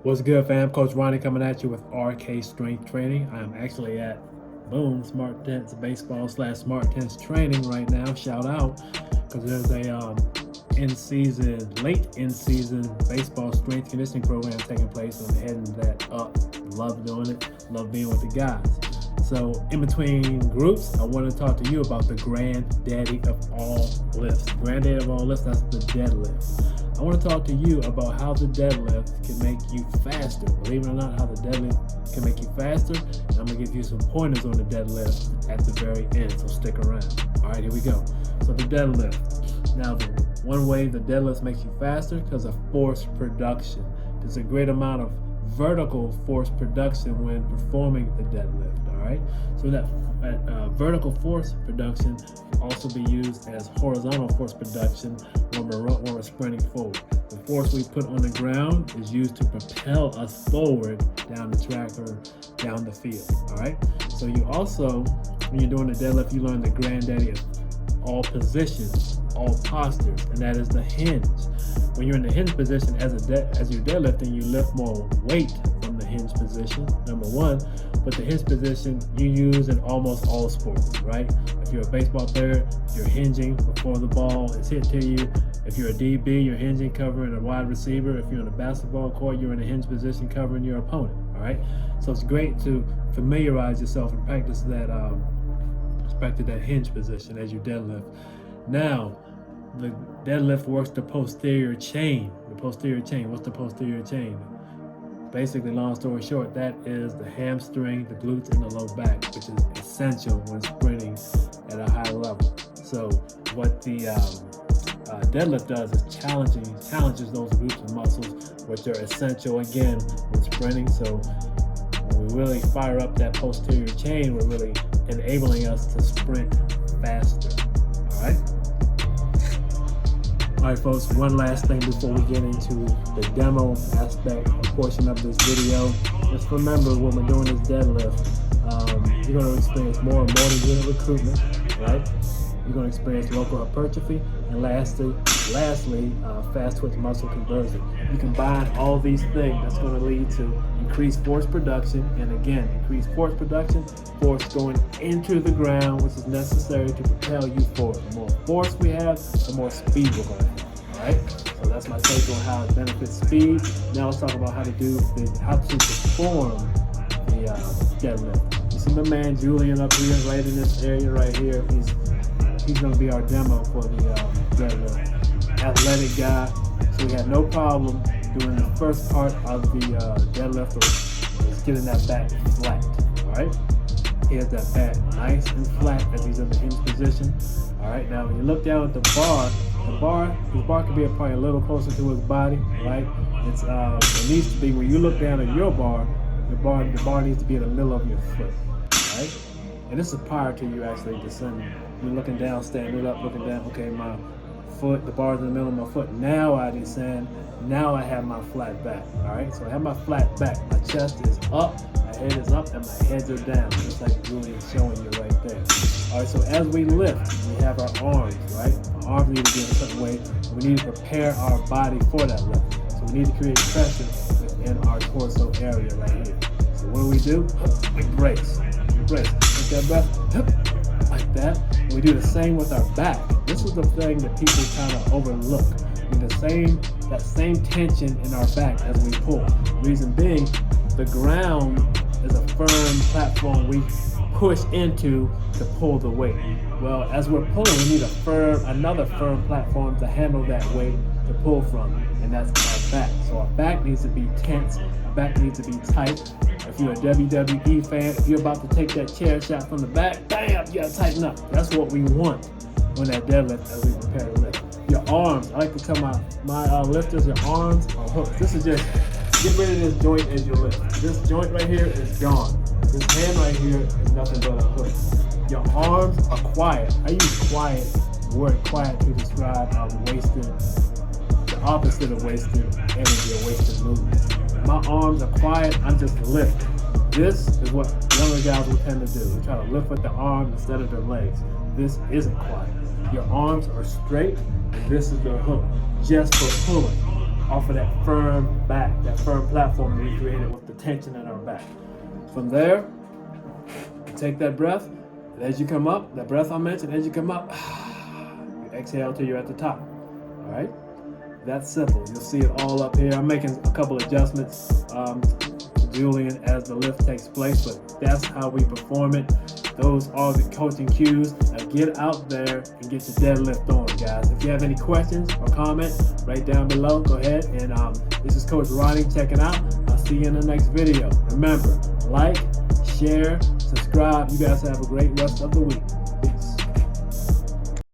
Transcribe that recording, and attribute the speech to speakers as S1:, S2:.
S1: What's good, fam? Coach Ronnie coming at you with RK Strength Training. I'm actually at Smart Tents Baseball / Smart Tents Training right now. Shout out, because there's a late in season baseball strength conditioning program taking place. I'm heading that up. Love doing it. Love being with the guys. So in between groups, I want to talk to you about the granddaddy of all lifts. Granddaddy of all lifts, that's the deadlift. I want to talk to you about how the deadlift can make you faster. Believe it or not, how the deadlift can make you faster. And I'm going to give you some pointers on the deadlift at the very end, so stick around. All right, here we go. So the deadlift. Now, the one way the deadlift makes you faster because of force production. There's a great amount of vertical force production when performing the deadlift. All right, so that vertical force production can also be used as horizontal force production when we're sprinting forward. The force we put on the ground is used to propel us forward down the track or down the field. All right, so you also, when you're doing the deadlift, you learn the granddaddy of all positions, all postures, and that is the hinge. When you're in the hinge position as you're deadlifting, you lift more weight from the hinge position, number one. But the hinge position you use in almost all sports, right? If you're a baseball player, you're hinging before the ball is hit to you. If you're a DB, you're hinging covering a wide receiver. If you're in a basketball court, you're in a hinge position covering your opponent, all right? So it's great to familiarize yourself and practice that hinge position as you deadlift. Now, the deadlift works the posterior chain. The posterior chain, what's the posterior chain? Basically, long story short, that is the hamstring, the glutes, and the low back, which is essential when sprinting at a high level. So what the deadlift does is challenges those groups of muscles, which are essential, again, when sprinting. So when we really fire up that posterior chain, we're really enabling us to sprint faster, all right? All right, folks, one last thing before we get into the demo aspect or portion of this video. Just remember, when we're doing this deadlift, you're going to experience more and more unit recruitment, right? You're going to experience local hypertrophy, and lastly, fast twitch muscle conversion. You combine all these things, that's going to lead to increased force production, and again, increased force production, force going into the ground, which is necessary to propel you forward. The more force we have, the more speed we're going to have. All right, so that's my take on how it benefits speed. Now let's talk about how to perform the deadlift. You see my man Julian up here, right in this area right here. He's going to be our demo for the deadlift. Athletic guy, so we had no problem doing the first part of the deadlift is getting that back flat. All right, he has that back nice and flat as he's in the hinge position. All right, now when you look down at his bar could be probably a little closer to his body, right? It needs to be, when you look down at your bar, the bar needs to be in the middle of your foot, right? And this is prior to you actually descending. You're looking down, standing up, looking down. Okay, my foot, the bar's in the middle of my foot. Now I descend. Now I have my flat back. All right, so I have my flat back. My chest is up, my head is up, and my heads are down, just like Julian's showing you right there. All right, so as we lift, we have our arms, right? Our arms need to be in a certain way. We need to prepare our body for that lift. So we need to create pressure within our torso area right here. So what do? We brace. Take that breath, like that. And we do the same with our back. This is the thing that people kind of overlook. That same tension in our back as we pull. Reason being, the ground is a firm platform we push into to pull the weight. Well, as we're pulling, we need another firm platform to handle that weight to pull from, and that's our back. So our back needs to be tense. Our back needs to be tight. If you're a WWE fan, if you're about to take that chair shot from the back, bam, you gotta tighten up. That's what we want on that deadlift as we prepare to lift. Your arms, I like to tell my lifters, your arms are hooked. This is just, get rid of this joint as you lift. This joint right here is gone. This hand right here is nothing but a hook. Your arms are quiet. I use the word quiet to describe the opposite of wasted energy or wasted movement. My arms are quiet, I'm just lifting. This is what younger guys will tend to do. They try to lift with their arms instead of their legs. This isn't quiet. Your arms are straight, and this is your hook, just for pulling. off of that firm back, that firm platform that we created with the tension in our back. From there, take that breath, and as you come up, that breath I mentioned, as you come up, you exhale till you're at the top. All right? That's simple. You'll see it all up here. I'm making a couple adjustments, Julian, as the lift takes place, but that's how we perform it. Those are the coaching cues. Now get out there and get your deadlift on, guys. If you have any questions or comments, right down below, go ahead. And this is Coach Ronnie checking out. I'll see you in the next video. Remember, like, share, subscribe. You guys have a great rest of the week.